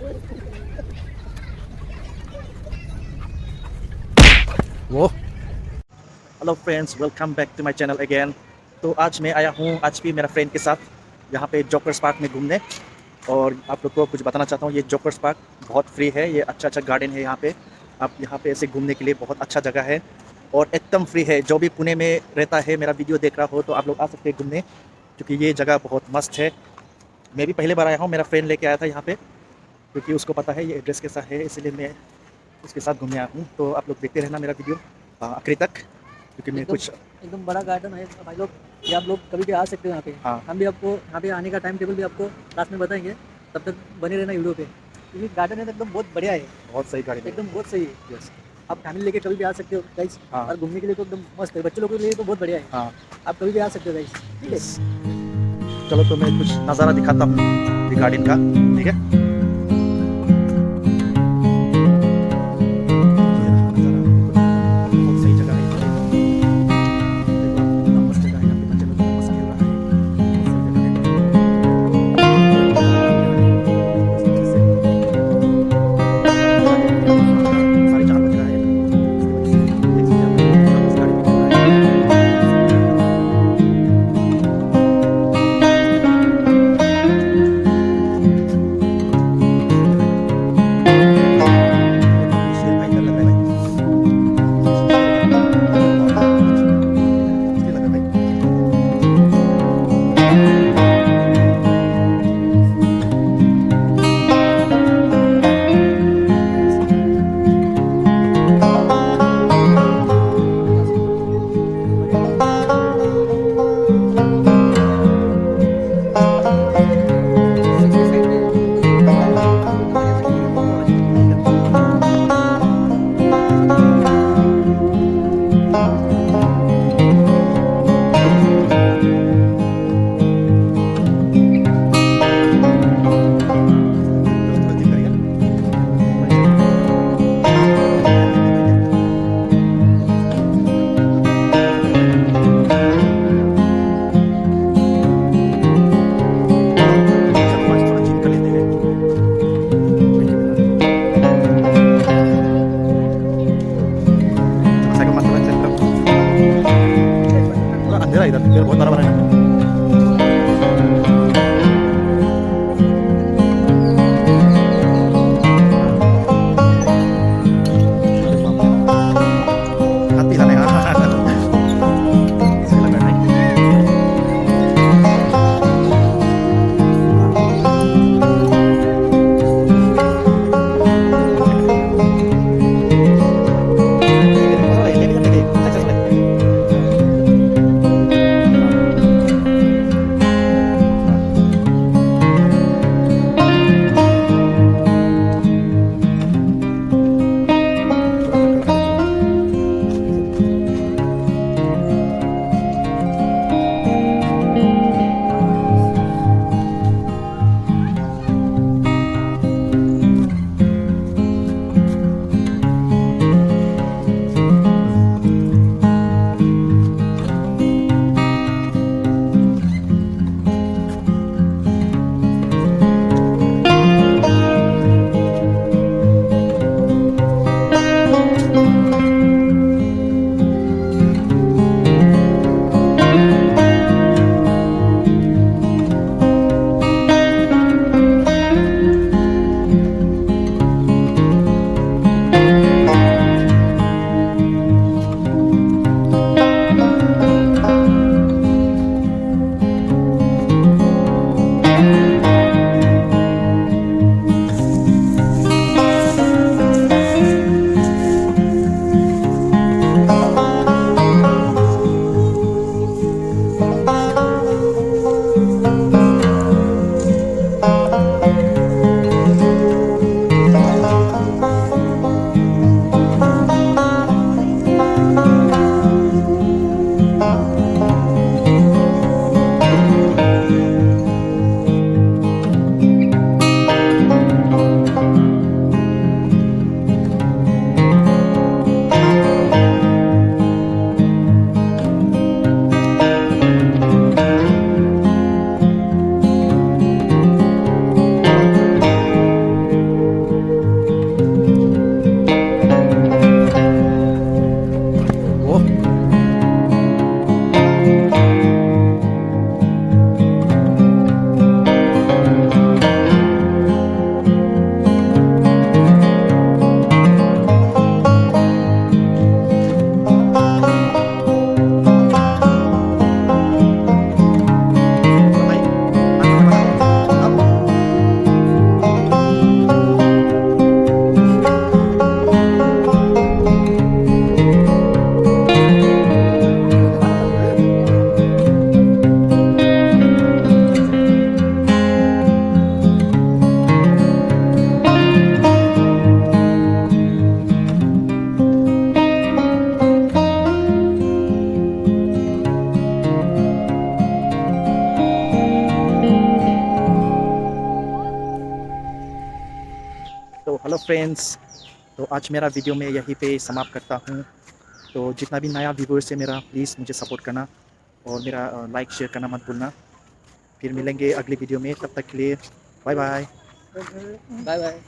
वो hello friends, welcome back to my channel again. तो आज मैं आया हूँ आज भी मेरा फ्रेंड के साथ यहाँ पे जोकर्स पार्क में घूमने। और आप लोग को कुछ बताना चाहता हूँ, ये जोकर्स पार्क बहुत फ्री है। ये अच्छा अच्छा गार्डन है यहाँ पे। आप यहाँ पे ऐसे घूमने के लिए बहुत अच्छा जगह है और एकदम फ्री है। जो भी पुणे में रहता है, मेरा वीडियो देख रहा हो, तो आप लोग आ सकते हैं घूमने, क्योंकि ये जगह बहुत मस्त है। मैं भी पहले बार आया हूँ, मेरा फ्रेंड लेके आया था यहाँ पे, क्योंकि उसको पता है ये एड्रेस कैसा है, इसलिए मैं उसके साथ घूमने आया हूँ। तो आप लोग देखते रहना मेरा वीडियो आखिरी तक, क्योंकि मैं एकदम कुछ एकदम बड़ा गार्डन है भाई लोग। ये आप लोग कभी भी आ सकते हो यहाँ पे। हाँ हम भी आपको यहाँ पे आने का टाइम टेबल भी आपको लास्ट में बताएंगे, तब तक बने रहना वीडियो पे, क्योंकि गार्डन है तो एकदम बहुत बढ़िया है, बहुत सही गाड़ी है। एकदम बहुत सही है। यस। आप फैमिली लेके कभी भी आ सकते हो गाइस। हाँ और घूमने के लिए तो एकदम मस्त है, बच्चे लोगों के लिए तो बहुत बढ़िया है। हाँ। आप कभी भी आ सकते हो गाइस, ठीक है। यस। चलो तो मैं कुछ नज़ारा दिखाता हूँ ये गार्डन का, ठीक है। ये रहा नज़ारा, बिल्कुल बहुत सही जगह है। देखो कितना मस्त जगह है, यहाँ पे बच्चे लोग कितना मस्त खेल रहा है। सही जगह है। साढ़े 4 बज रहा है, इसकी वजह से देख सकते हैं आप लोग, कितना मस्त गाड़ी में चल रहा है। हेलो फ्रेंड्स, तो आज मेरा वीडियो मैं यहीं पे समाप्त करता हूँ। तो जितना भी नया व्यूवर्स है मेरा, प्लीज़ मुझे सपोर्ट करना और मेरा लाइक शेयर करना मत भूलना। फिर मिलेंगे अगली वीडियो में, तब तक के लिए bye bye. Bye bye.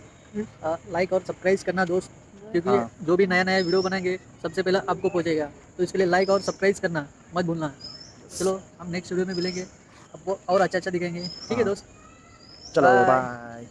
Like और सब्सक्राइब करना दोस्त, क्योंकि हाँ जो भी नया नया वीडियो बनाएंगे सबसे पहले आपको पहुंचेगा। तो इसके लिए लाइक और सब्सक्राइब करना मत भूलना। चलो हम नेक्स्ट वीडियो में मिलेंगे, आपको और अच्छा अच्छा दिखाएंगे। ठीक है हाँ, दोस्त, चलो बाय। बाय।